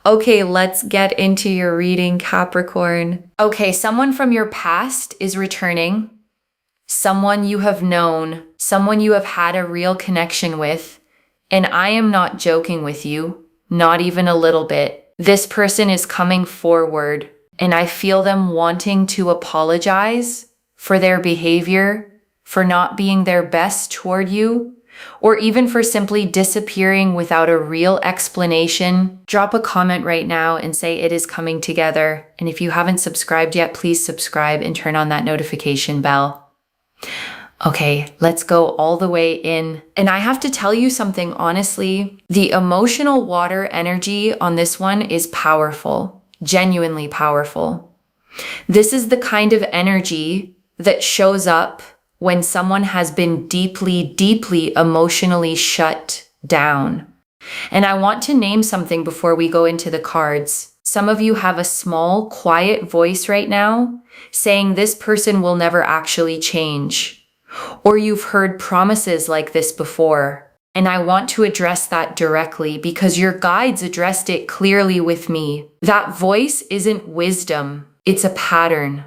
Okay, let's get into your reading, Capricorn. Okay, someone from your past is returning. Someone you have known, someone you have had a real connection with. And I am not joking with you, not even a little bit. This person is coming forward, and I feel them wanting to apologize for their behavior, for not being their best toward you, or even for simply disappearing without a real explanation. Drop a comment right now and say it is coming together. And if you haven't subscribed yet, please subscribe and turn on that notification bell. Okay, let's go all the way in. And I have to tell you something honestly, the emotional water energy on this one is powerful, genuinely powerful. This is the kind of energy that shows up when someone has been deeply, deeply emotionally shut down. And I want to name something before we go into the cards. Some of you have a small, quiet voice right now saying this person will never actually change. Or you've heard promises like this before. And I want to address that directly because your guides addressed it clearly with me. That voice isn't wisdom, it's a pattern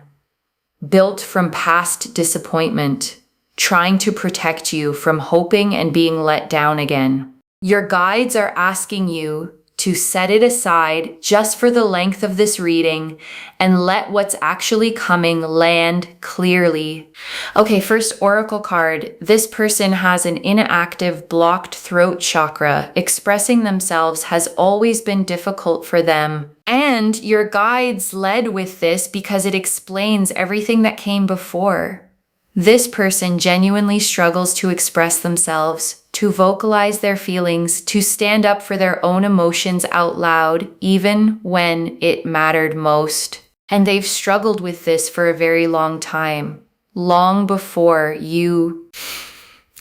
built from past disappointment, trying to protect you from hoping and being let down again. Your guides are asking you to set it aside just for the length of this reading and let what's actually coming land clearly. Okay, first oracle card. This person has an inactive, blocked throat chakra. Expressing themselves has always been difficult for them. And your guides led with this because it explains everything that came before. This person genuinely struggles to express themselves, to vocalize their feelings, to stand up for their own emotions out loud, even when it mattered most. And they've struggled with this for a very long time, long before you.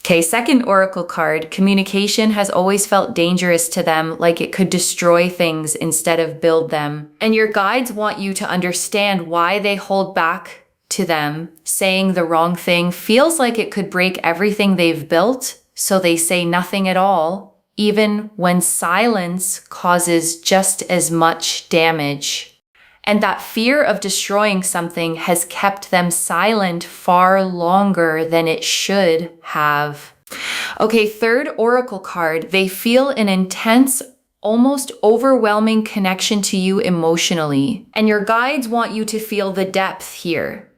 Okay, second oracle card. Communication has always felt dangerous to them, like it could destroy things instead of build them. And your guides want you to understand why they hold back to them. Saying the wrong thing feels like it could break everything they've built, so they say nothing at all, even when silence causes just as much damage. And that fear of destroying something has kept them silent far longer than it should have. Okay, third oracle card. They feel an intense, almost overwhelming connection to you emotionally. And your guides want you to feel the depth here.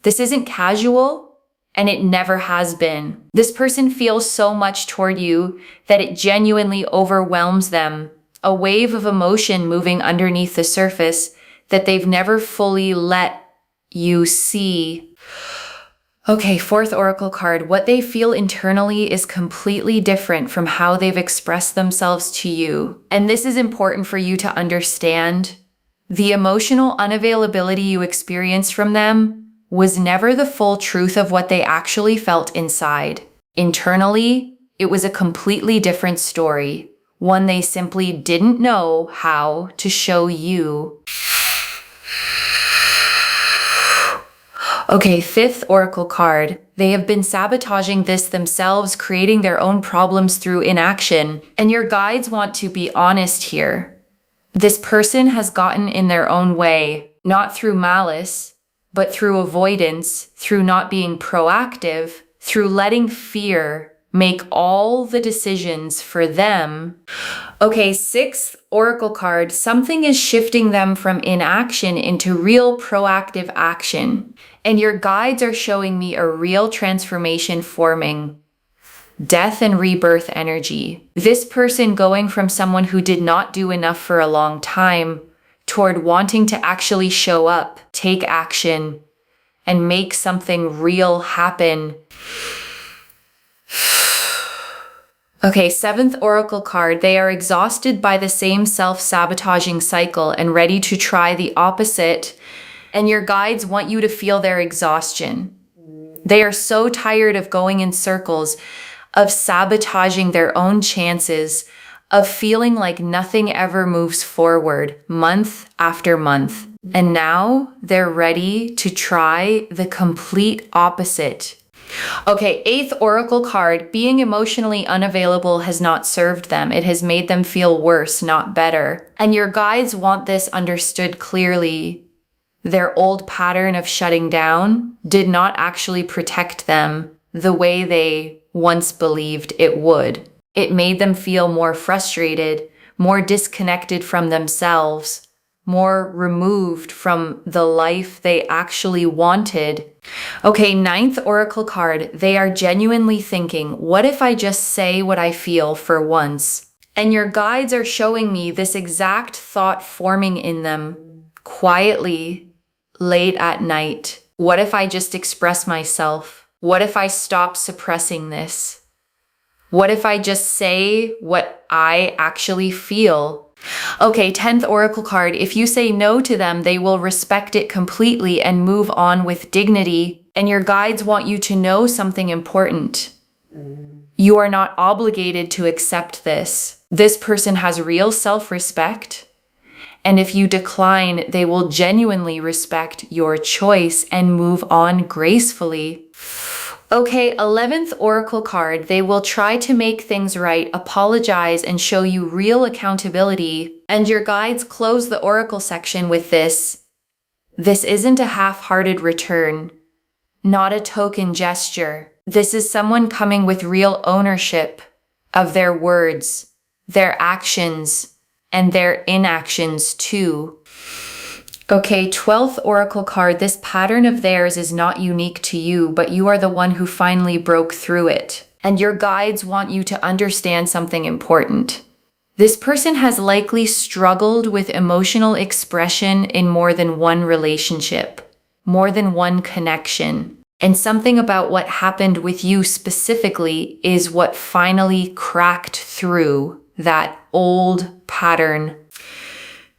This isn't casual, and it never has been. This person feels so much toward you that it genuinely overwhelms them. A wave of emotion moving underneath the surface that they've never fully let you see. Okay, fourth oracle card. What they feel internally is completely different from how they've expressed themselves to you. And this is important for you to understand. The emotional unavailability you experience from them was never the full truth of what they actually felt inside. Internally, it was a completely different story, one they simply didn't know how to show you. Okay, fifth oracle card. They have been sabotaging this themselves, creating their own problems through inaction. And your guides want to be honest here. This person has gotten in their own way, not through malice, but through avoidance, through not being proactive, through letting fear make all the decisions for them. Okay, sixth oracle card. Something is shifting them from inaction into real proactive action. And your guides are showing me a real transformation forming. Death and rebirth energy. This person going from someone who did not do enough for a long time toward wanting to actually show up, take action, and make something real happen. Okay, seventh oracle card. They are exhausted by the same self-sabotaging cycle and ready to try the opposite. And your guides want you to feel their exhaustion. They are so tired of going in circles, of sabotaging their own chances, of feeling like nothing ever moves forward month after month. And now they're ready to try the complete opposite. Okay, 8th oracle card, being emotionally unavailable has not served them. It has made them feel worse, not better. And your guides want this understood clearly. Their old pattern of shutting down did not actually protect them the way they once believed it would. It made them feel more frustrated, more disconnected from themselves, more removed from the life they actually wanted. Okay, 9th oracle card, they are genuinely thinking, what if I just say what I feel for once? And your guides are showing me this exact thought forming in them quietly late at night. What if I just express myself? What if I stop suppressing this? What if I just say what I actually feel? Okay, 10th oracle card, if you say no to them, they will respect it completely and move on with dignity. And your guides want you to know something important. You are not obligated to accept this. This person has real self-respect. And if you decline, they will genuinely respect your choice and move on gracefully. Okay, 11th oracle card, they will try to make things right, apologize, and show you real accountability. And your guides close the oracle section with this. This isn't a half-hearted return, not a token gesture. This is someone coming with real ownership of their words, their actions, and their inactions too. Okay, 12th oracle card, this pattern of theirs is not unique to you, but you are the one who finally broke through it. And your guides want you to understand something important. This person has likely struggled with emotional expression in more than one relationship, more than one connection. And something about what happened with you specifically is what finally cracked through that old pattern.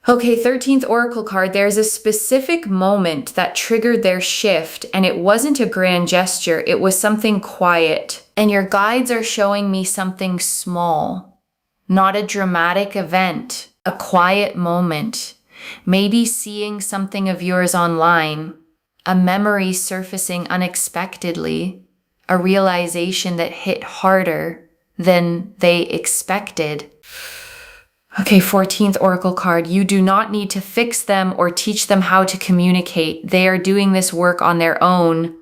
Okay, 13th oracle card, there's a specific moment that triggered their shift, and it wasn't a grand gesture, it was something quiet. And your guides are showing me something small, not a dramatic event, a quiet moment. Maybe seeing something of yours online, a memory surfacing unexpectedly, a realization that hit harder than they expected. Okay, 14th oracle card, you do not need to fix them or teach them how to communicate. They are doing this work on their own.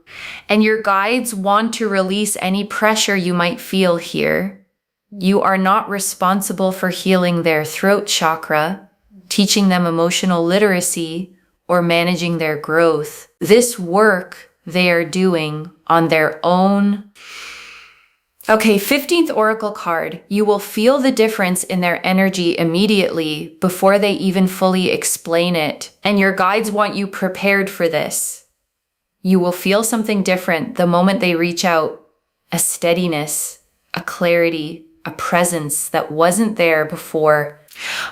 And your guides want to release any pressure you might feel here. You are not responsible for healing their throat chakra, teaching them emotional literacy, or managing their growth. This work they are doing on their own. Okay, 15th oracle card. You will feel the difference in their energy immediately before they even fully explain it. And your guides want you prepared for this. You will feel something different the moment they reach out. A steadiness, a clarity, a presence that wasn't there before.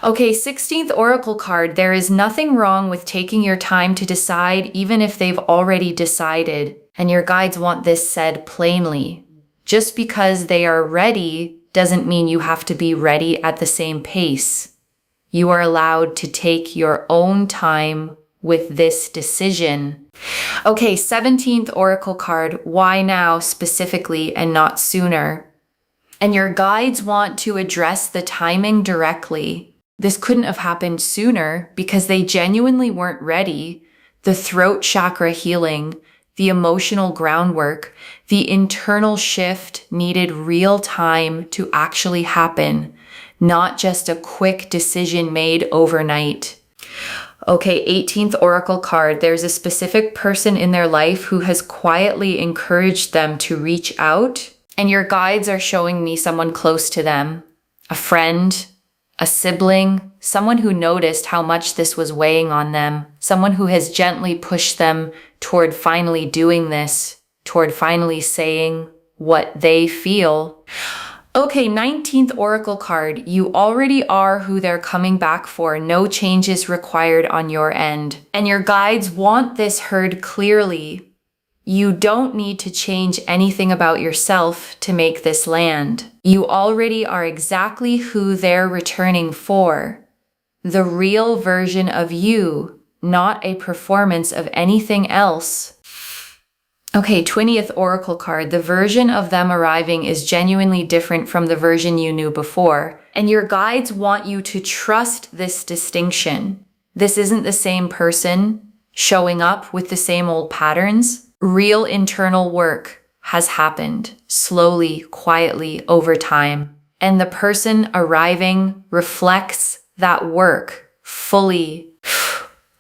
Okay, 16th oracle card. There is nothing wrong with taking your time to decide, even if they've already decided. And your guides want this said plainly. Just because they are ready doesn't mean you have to be ready at the same pace. You are allowed to take your own time with this decision. Okay, 17th oracle card. Why now specifically and not sooner? And your guides want to address the timing directly. This couldn't have happened sooner because they genuinely weren't ready. The throat chakra healing, the emotional groundwork, the internal shift needed real time to actually happen, not just a quick decision made overnight. Okay, 18th oracle card. There's a specific person in their life who has quietly encouraged them to reach out, and your guides are showing me someone close to them, a friend, a sibling, someone who noticed how much this was weighing on them, someone who has gently pushed them toward finally doing this, toward finally saying what they feel. Okay, 19th oracle card. You already are who they're coming back for. No changes required on your end. And your guides want this heard clearly. You don't need to change anything about yourself to make this land. You already are exactly who they're returning for. The real version of you, not a performance of anything else. Okay, 20th Oracle card. The version of them arriving is genuinely different from the version you knew before, and your guides want you to trust this distinction. This isn't the same person showing up with the same old patterns. Real internal work has happened slowly, quietly over time, and the person arriving reflects that work fully.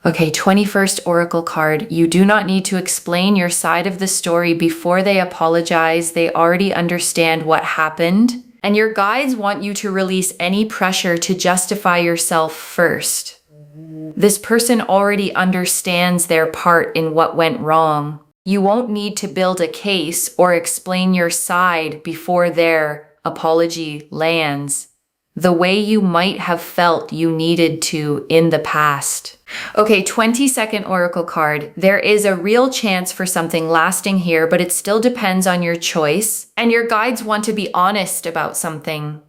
Okay, 21st Oracle card. You do not need to explain your side of the story before they apologize. They already understand what happened. And your guides want you to release any pressure to justify yourself first. This person already understands their part in what went wrong. You won't need to build a case or explain your side before their apology lands, the way you might have felt you needed to in the past. Okay, 22nd Oracle card. There is a real chance for something lasting here, but it still depends on your choice, and your guides want to be honest about something.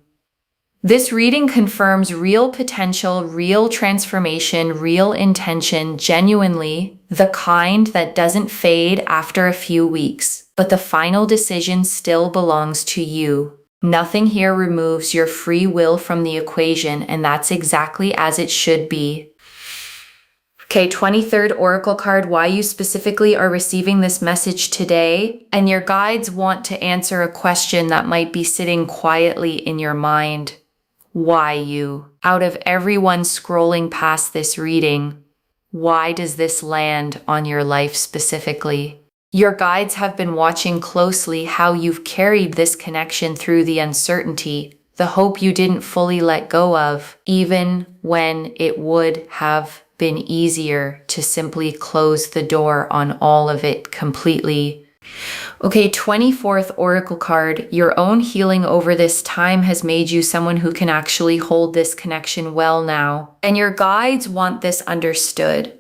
This reading confirms real potential, real transformation, real intention, genuinely, the kind that doesn't fade after a few weeks, but the final decision still belongs to you. Nothing here removes your free will from the equation, and that's exactly as it should be. Okay, 23rd Oracle card, why you specifically are receiving this message today, and your guides want to answer a question that might be sitting quietly in your mind. Why you? Out of everyone scrolling past this reading, why does this land on your life specifically? Your guides have been watching closely how you've carried this connection through the uncertainty, the hope you didn't fully let go of, even when it would have been easier to simply close the door on all of it completely. Okay, 24th Oracle card. Your own healing over this time has made you someone who can actually hold this connection well now, and your guides want this understood.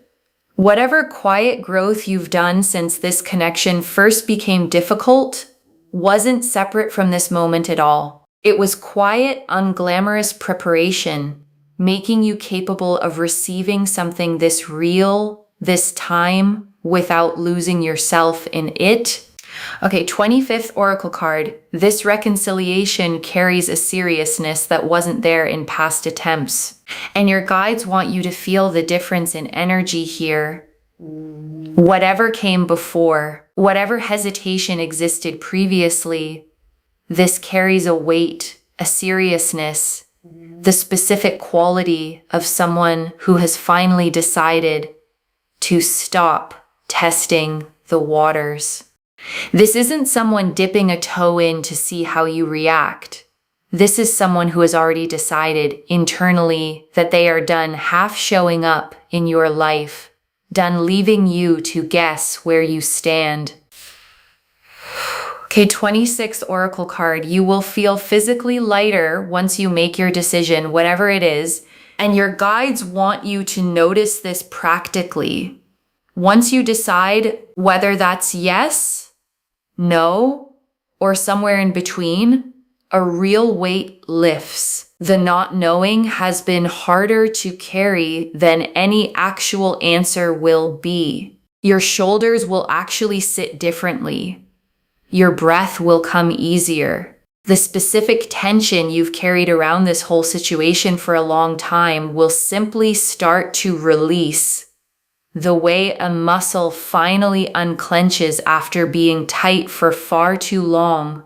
Whatever quiet growth you've done since this connection first became difficult wasn't separate from this moment at all. It was quiet, unglamorous preparation, making you capable of receiving something this real, this time, without losing yourself in it. Okay, 25th Oracle card. This reconciliation carries a seriousness that wasn't there in past attempts. And your guides want you to feel the difference in energy here. Whatever came before, whatever hesitation existed previously, this carries a weight, a seriousness, the specific quality of someone who has finally decided to stop testing the waters. This isn't someone dipping a toe in to see how you react. This is someone who has already decided internally that they are done half showing up in your life, done leaving you to guess where you stand. Okay, 26th Oracle card. You will feel physically lighter once you make your decision, whatever it is, and your guides want you to notice this practically. Once you decide whether that's yes, no, or somewhere in between, a real weight lifts. The not knowing has been harder to carry than any actual answer will be. Your shoulders will actually sit differently. Your breath will come easier. The specific tension you've carried around this whole situation for a long time will simply start to release, the way a muscle finally unclenches after being tight for far too long.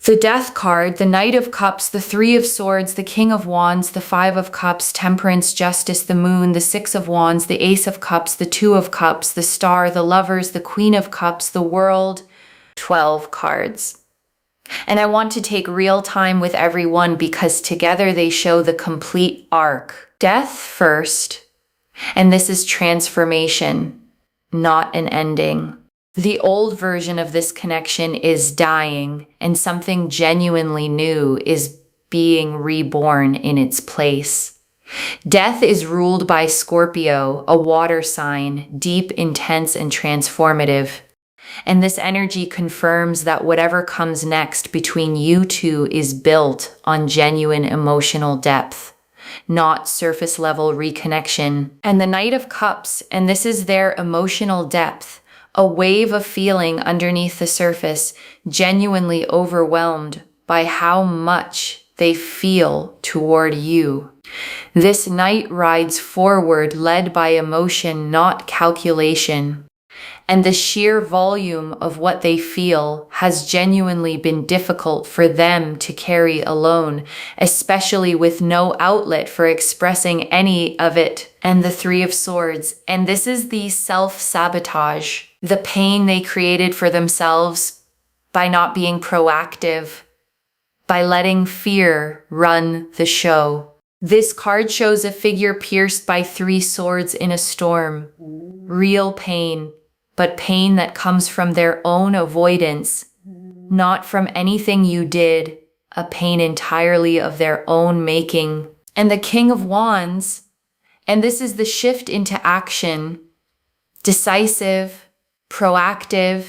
The Death card, the Knight of Cups, the Three of Swords, the King of Wands, the Five of Cups, Temperance, Justice, the Moon, the Six of Wands, the Ace of Cups, the Two of Cups, the Star, the Lovers, the Queen of Cups, the World. 12 cards. And I want to take real time with everyone because together they show the complete arc. Death first. And this is transformation, not an ending. The old version of this connection is dying, and something genuinely new is being reborn in its place. Death is ruled by Scorpio, a water sign, deep, intense, and transformative. And this energy confirms that whatever comes next between you two is built on genuine emotional depth, not surface level reconnection. And the Knight of Cups, and this is their emotional depth, a wave of feeling underneath the surface, genuinely overwhelmed by how much they feel toward you. This knight rides forward, led by emotion, not calculation. And the sheer volume of what they feel has genuinely been difficult for them to carry alone, especially with no outlet for expressing any of it. And the Three of Swords. And this is the self-sabotage, the pain they created for themselves by not being proactive, by letting fear run the show. This card shows a figure pierced by three swords in a storm. Real pain. But pain that comes from their own avoidance, not from anything you did, a pain entirely of their own making. And the King of Wands, and this is the shift into action, decisive, proactive,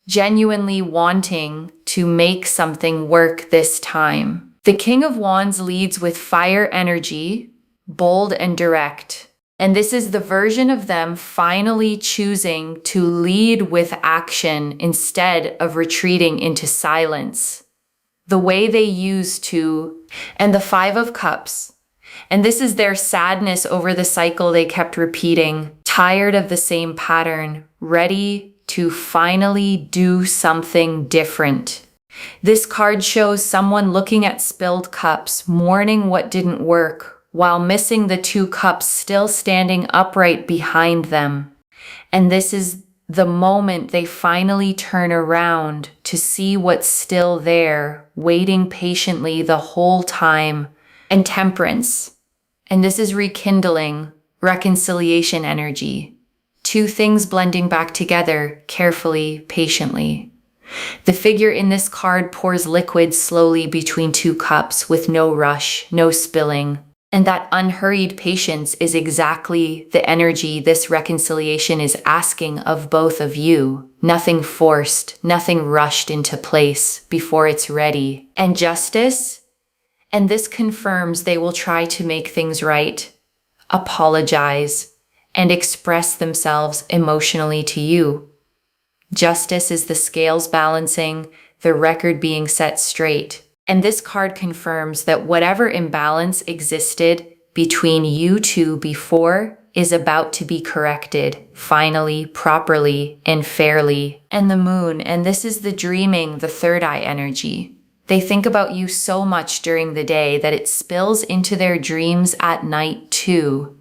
genuinely wanting to make something work this time. The King of Wands leads with fire energy, bold and direct. And this is the version of them finally choosing to lead with action instead of retreating into silence, the way they used to. And the Five of Cups. And this is their sadness over the cycle they kept repeating, tired of the same pattern, ready to finally do something different. This card shows someone looking at spilled cups, mourning what didn't work, while missing the two cups still standing upright behind them. And this is the moment they finally turn around to see what's still there, waiting patiently the whole time. And Temperance. And this is rekindling, reconciliation energy. Two things blending back together, carefully, patiently. The figure in this card pours liquid slowly between two cups with no rush, no spilling. And that unhurried patience is exactly the energy this reconciliation is asking of both of you. Nothing forced, nothing rushed into place before it's ready. And Justice, and this confirms they will try to make things right, apologize, and express themselves emotionally to you. Justice is the scales balancing, the record being set straight. And this card confirms that whatever imbalance existed between you two before is about to be corrected, finally, properly, and fairly. And the Moon, and this is the dreaming, the third eye energy. They think about you so much during the day that it spills into their dreams at night too.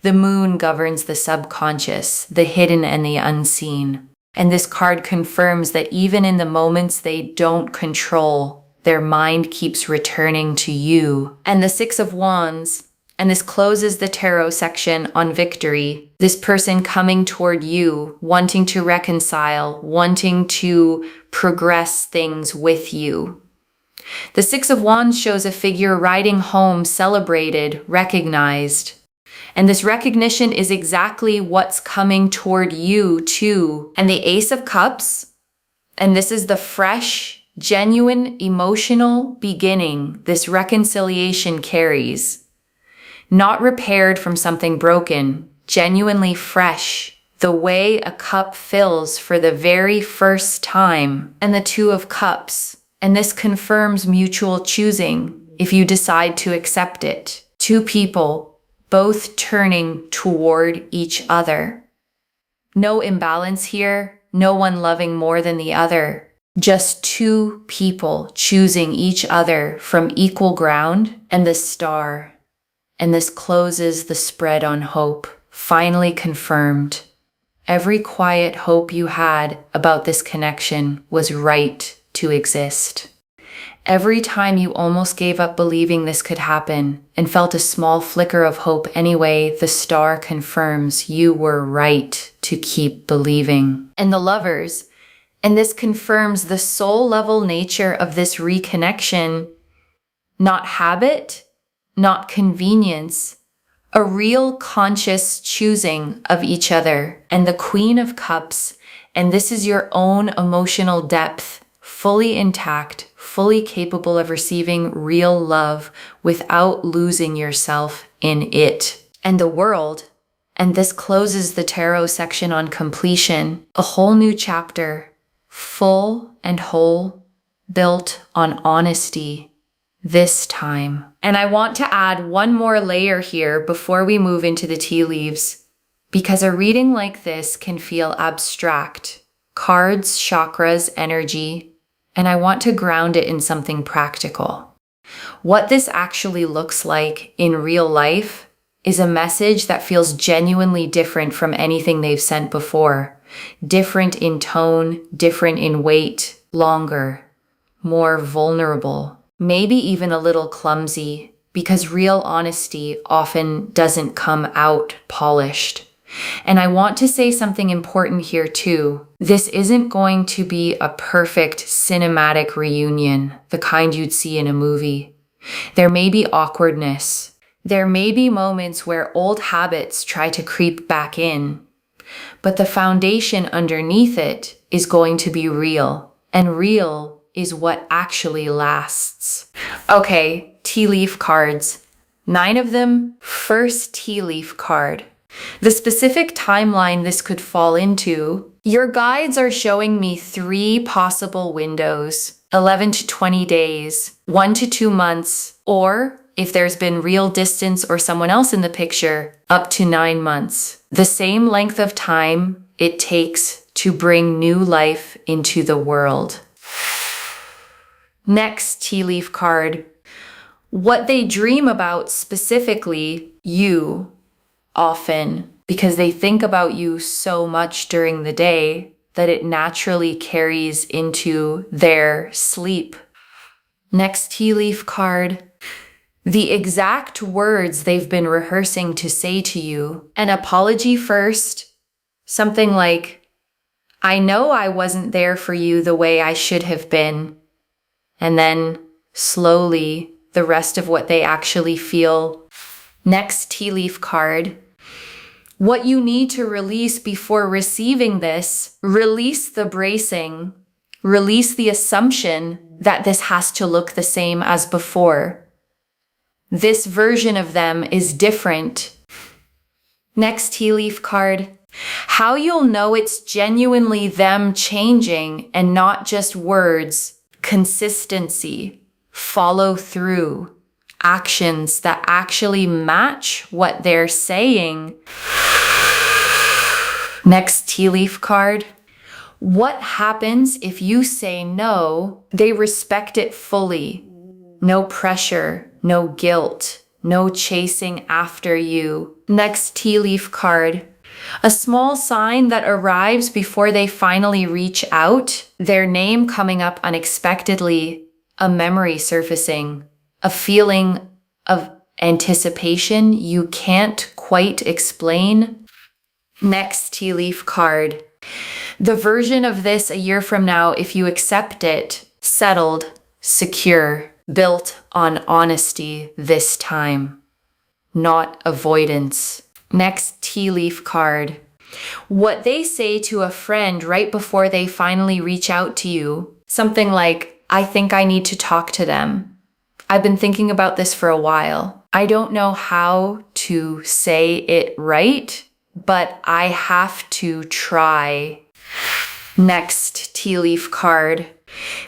The Moon governs the subconscious, the hidden and the unseen. And this card confirms that even in the moments they don't control, their mind keeps returning to you. And the Six of Wands, and this closes the tarot section on victory. This person coming toward you, wanting to reconcile, wanting to progress things with you. The Six of Wands shows a figure riding home, celebrated, recognized. And this recognition is exactly what's coming toward you too. And the Ace of Cups, and this is the fresh, genuine emotional beginning this reconciliation carries. Not repaired from something broken, genuinely fresh, the way a cup fills for the very first time. And the Two of Cups, and this confirms mutual choosing if you decide to accept it. Two people, both turning toward each other. No imbalance here, no one loving more than the other. Just two people choosing each other from equal ground. And the Star. And this closes the spread on hope, finally confirmed. Every quiet hope you had about this connection was right to exist. Every time you almost gave up believing this could happen and felt a small flicker of hope anyway, the Star confirms you were right to keep believing. And the Lovers. And this confirms the soul level nature of this reconnection. Not habit, not convenience, a real conscious choosing of each other. And the Queen of Cups, and this is your own emotional depth, fully intact, fully capable of receiving real love without losing yourself in it. And the World, And this closes the tarot section on completion, a whole new chapter, full and whole, built on honesty this time. And I want to add one more layer here before we move into the tea leaves, because a reading like this can feel abstract. Cards, chakras, energy, and I want to ground it in something practical. What this actually looks like in real life is a message that feels genuinely different from anything they've sent before. Different in tone, different in weight, longer, more vulnerable, maybe even a little clumsy, because real honesty often doesn't come out polished. And I want to say something important here too. This isn't going to be a perfect cinematic reunion, the kind you'd see in a movie. There may be awkwardness. There may be moments where old habits try to creep back in. But the foundation underneath it is going to be real. And real is what actually lasts. Okay, tea leaf cards. 9 of them. First tea leaf card. The specific timeline this could fall into, your guides are showing me 3 possible windows, 11 to 20 days, 1 to 2 months, or if there's been real distance or someone else in the picture, up to 9 months. The same length of time it takes to bring new life into the world. Next tea leaf card, what they dream about specifically, you. Often, because they think about you so much during the day that it naturally carries into their sleep. Next tea leaf card, the exact words they've been rehearsing to say to you. An apology first, something like, I know I wasn't there for you the way I should have been. And then slowly, the rest of what they actually feel. Next tea leaf card, what you need to release before receiving this, release the bracing, release the assumption that this has to look the same as before. This version of them is different. Next tea leaf card, how you'll know it's genuinely them changing and not just words, consistency, follow through. Actions that actually match what they're saying. Next tea leaf card. What happens if you say no? They respect it fully. No pressure, no guilt, no chasing after you. Next tea leaf card. A small sign that arrives before they finally reach out. Their name coming up unexpectedly. A memory surfacing. A feeling of anticipation you can't quite explain. Next tea leaf card. The version of this a year from now, if you accept it, settled, secure, built on honesty this time, not avoidance. Next tea leaf card. What they say to a friend right before they finally reach out to you. Something like, I think I need to talk to them. I've been thinking about this for a while. I don't know how to say it right, but I have to try. Next tea leaf card.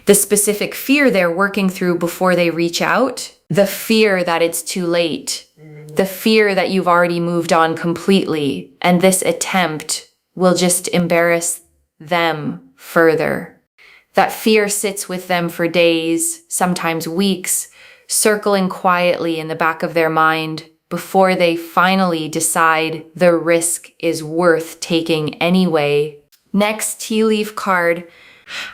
The specific fear they're working through before they reach out. The fear that it's too late. The fear that you've already moved on completely, and this attempt will just embarrass them further. That fear sits with them for days, sometimes weeks, circling quietly in the back of their mind before they finally decide the risk is worth taking anyway. Next tea leaf card,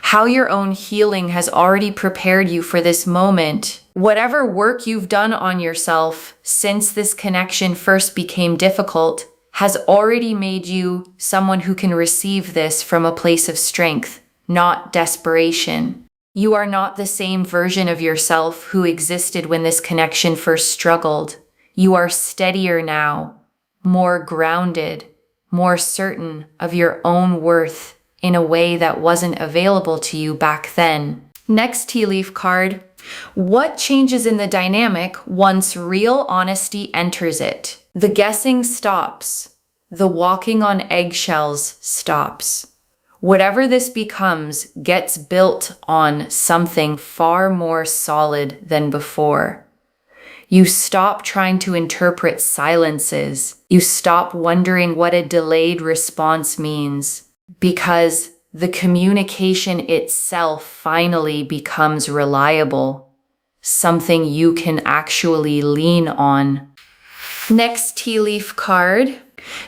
how your own healing has already prepared you for this moment. Whatever work you've done on yourself since this connection first became difficult has already made you someone who can receive this from a place of strength, not desperation. You are not the same version of yourself who existed when this connection first struggled. You are steadier now, more grounded, more certain of your own worth in a way that wasn't available to you back then. Next tea leaf card. What changes in the dynamic once real honesty enters it? The guessing stops. the walking on eggshells stops. Whatever this becomes gets built on something far more solid than before. You stop trying to interpret silences. You stop wondering what a delayed response means, because the communication itself finally becomes reliable, something you can actually lean on. Next tea leaf card,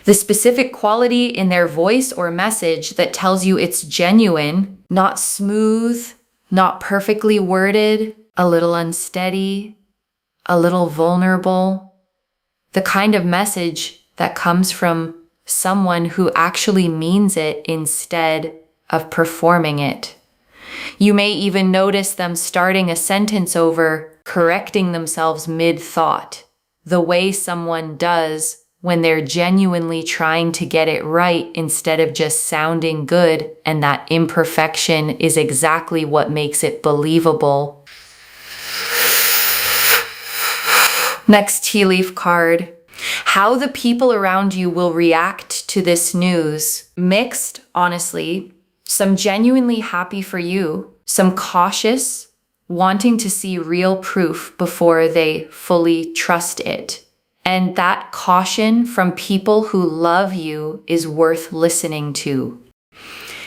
the specific quality in their voice or message that tells you it's genuine, not smooth, not perfectly worded, a little unsteady, a little vulnerable. The kind of message that comes from someone who actually means it instead of performing it. You may even notice them starting a sentence over, correcting themselves mid-thought, the way someone does when they're genuinely trying to get it right instead of just sounding good, and that imperfection is exactly what makes it believable. Next tea leaf card. How the people around you will react to this news. Mixed, honestly. Some genuinely happy for you. Some cautious, wanting to see real proof before they fully trust it. And that caution from people who love you is worth listening to.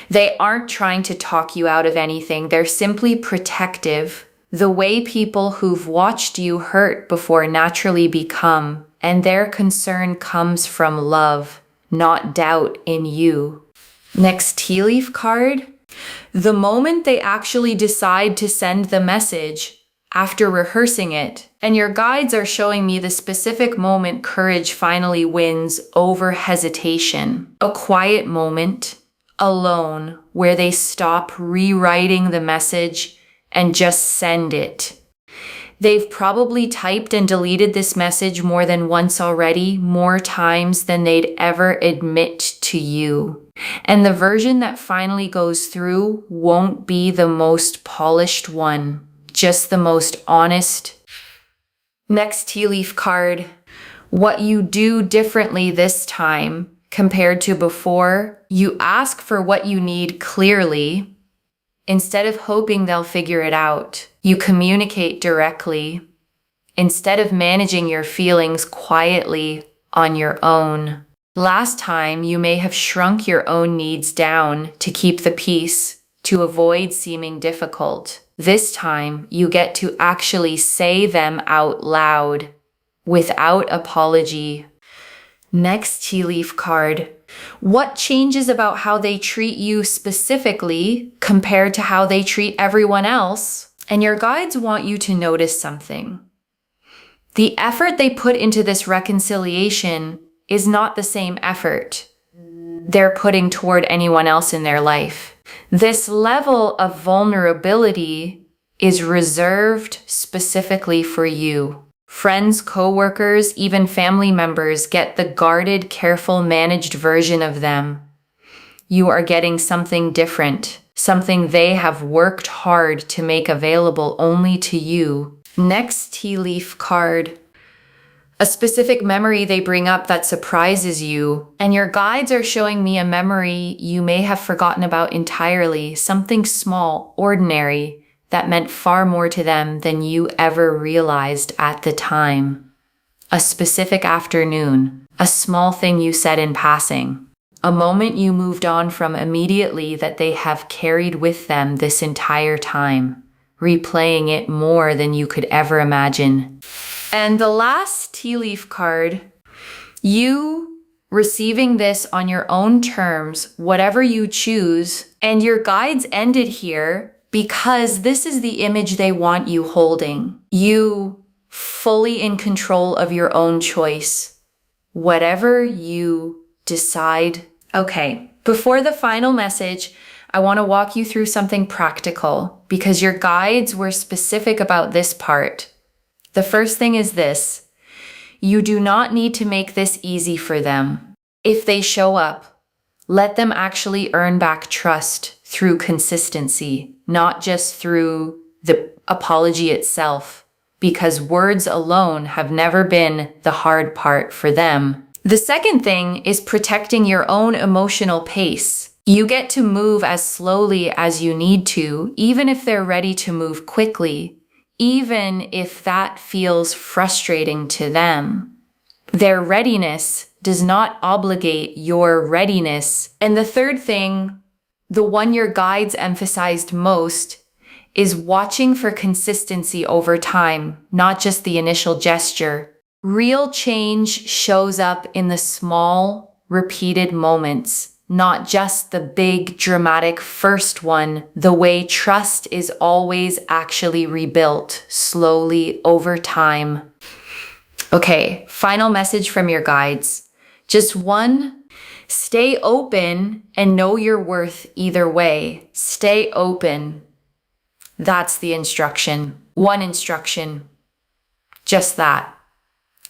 They aren't trying to talk you out of anything. They're simply protective, the way people who've watched you hurt before naturally become, and their concern comes from love, not doubt in you. Next tea leaf card. The moment they actually decide to send the message, after rehearsing it, and your guides are showing me the specific moment courage finally wins over hesitation. A quiet moment, alone, where they stop rewriting the message and just send it. They've probably typed and deleted this message more than once already, more times than they'd ever admit to you. And the version that finally goes through won't be the most polished one, just the most honest. Next tea leaf card. What you do differently this time compared to before, you ask for what you need clearly. Instead of hoping they'll figure it out, you communicate directly. Instead of managing your feelings quietly on your own. Last time, you may have shrunk your own needs down to keep the peace, to avoid seeming difficult. This time, you get to actually say them out loud, without apology. Next tea leaf card. What changes about how they treat you specifically compared to how they treat everyone else? And your guides want you to notice something. The effort they put into this reconciliation is not the same effort they're putting toward anyone else in their life. This level of vulnerability is reserved specifically for you. Friends, co-workers, even family members get the guarded, careful, managed version of them. You are getting something different, something they have worked hard to make available only to you. Next tea leaf card. A specific memory they bring up that surprises you, and your guides are showing me a memory you may have forgotten about entirely, something small, ordinary, that meant far more to them than you ever realized at the time. A specific afternoon, a small thing you said in passing, a moment you moved on from immediately that they have carried with them this entire time, replaying it more than you could ever imagine. And the last tea leaf card, you receiving this on your own terms, whatever you choose, and your guides ended here because this is the image they want you holding. You fully in control of your own choice. Whatever you decide. Okay, before the final message, I want to walk you through something practical because your guides were specific about this part. The first thing is this. You do not need to make this easy for them. If they show up, let them actually earn back trust through consistency, not just through the apology itself, because words alone have never been the hard part for them. The second thing is protecting your own emotional pace. You get to move as slowly as you need to, even if they're ready to move quickly, even if that feels frustrating to them. Their readiness does not obligate your readiness. And the third thing, the one your guides emphasized most, is watching for consistency over time, not just the initial gesture. Real change shows up in the small, repeated moments, not just the big, dramatic first one, the way trust is always actually rebuilt slowly over time. Okay, final message from your guides. Just one, stay open and know your worth either way. Stay open. That's the instruction. One instruction. Just that.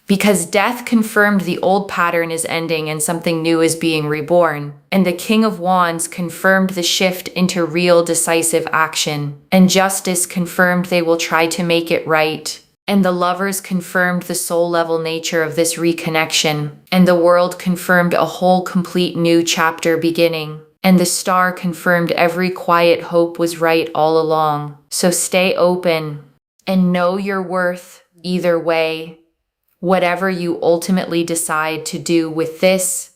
Because death confirmed the old pattern is ending and something new is being reborn. And the King of Wands confirmed the shift into real decisive action. And justice confirmed they will try to make it right. And the lovers confirmed the soul-level nature of this reconnection. And the world confirmed a whole complete new chapter beginning. And the star confirmed every quiet hope was right all along. So stay open and know your worth either way, whatever you ultimately decide to do with this.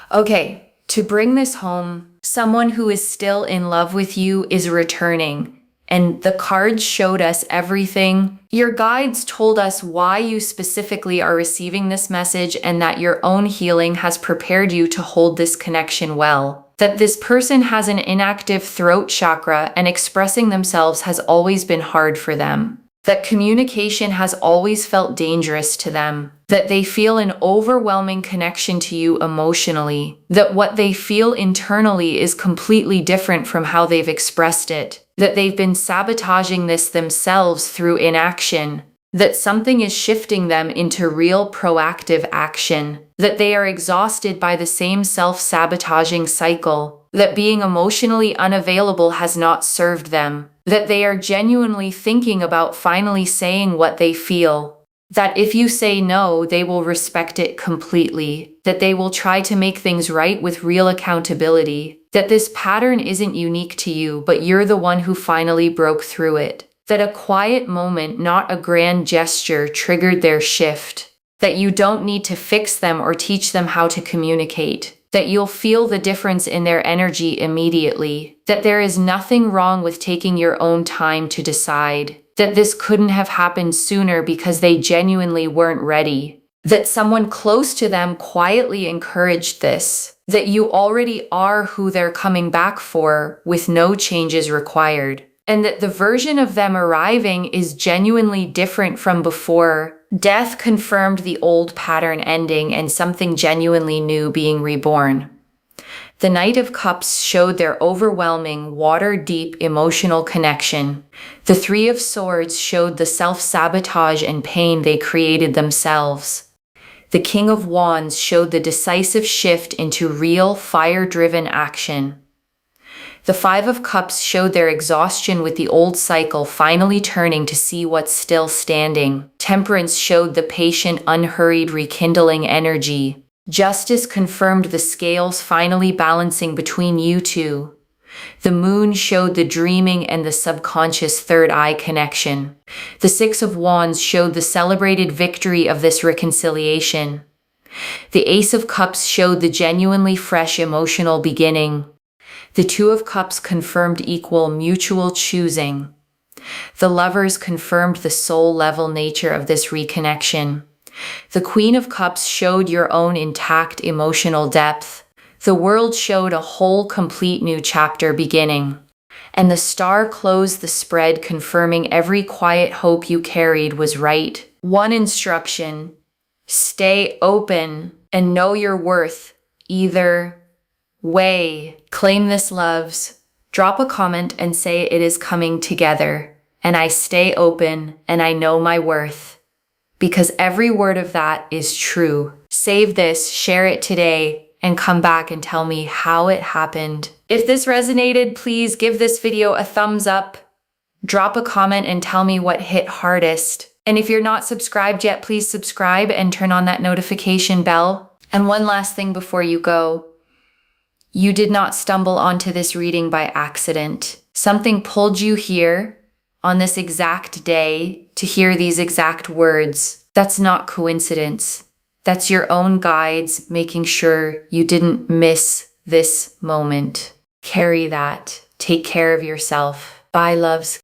Okay, to bring this home, someone who is still in love with you is returning. And the cards showed us everything. Your guides told us why you specifically are receiving this message and that your own healing has prepared you to hold this connection well. That this person has an inactive throat chakra and expressing themselves has always been hard for them. That communication has always felt dangerous to them. That they feel an overwhelming connection to you emotionally. That what they feel internally is completely different from how they've expressed it. That they've been sabotaging this themselves through inaction. That something is shifting them into real proactive action. That they are exhausted by the same self-sabotaging cycle. That being emotionally unavailable has not served them. That they are genuinely thinking about finally saying what they feel. That if you say no, they will respect it completely. That they will try to make things right with real accountability. That this pattern isn't unique to you, but you're the one who finally broke through it. That a quiet moment, not a grand gesture, triggered their shift. That you don't need to fix them or teach them how to communicate. That you'll feel the difference in their energy immediately. That there is nothing wrong with taking your own time to decide. That this couldn't have happened sooner because they genuinely weren't ready. That someone close to them quietly encouraged this. That you already are who they're coming back for with no changes required. And that the version of them arriving is genuinely different from before. Death confirmed the old pattern ending and something genuinely new being reborn. The Knight of Cups showed their overwhelming, water-deep emotional connection. The Three of Swords showed the self-sabotage and pain they created themselves. The King of Wands showed the decisive shift into real, fire-driven action. The Five of Cups showed their exhaustion with the old cycle finally turning to see what's still standing. Temperance showed the patient, unhurried rekindling energy. Justice confirmed the scales finally balancing between you two. The Moon showed the dreaming and the subconscious third eye connection. The Six of Wands showed the celebrated victory of this reconciliation. The Ace of Cups showed the genuinely fresh emotional beginning. The Two of Cups confirmed equal mutual choosing. The Lovers confirmed the soul-level nature of this reconnection. The Queen of Cups showed your own intact emotional depth. The World showed a whole complete new chapter beginning. And the Star closed the spread, confirming every quiet hope you carried was right. One instruction: stay open and know your worth either way. Claim this, loves. Drop a comment and say it is coming together. And I stay open and I know my worth. Because every word of that is true. Save this, share it today, and come back and tell me how it happened. If this resonated, please give this video a thumbs up. Drop a comment and tell me what hit hardest. And if you're not subscribed yet, please subscribe and turn on that notification bell. And one last thing before you go. You did not stumble onto this reading by accident. Something pulled you here on this exact day to hear these exact words. That's not coincidence. That's your own guides making sure you didn't miss this moment. Carry that. Take care of yourself. Bye, loves.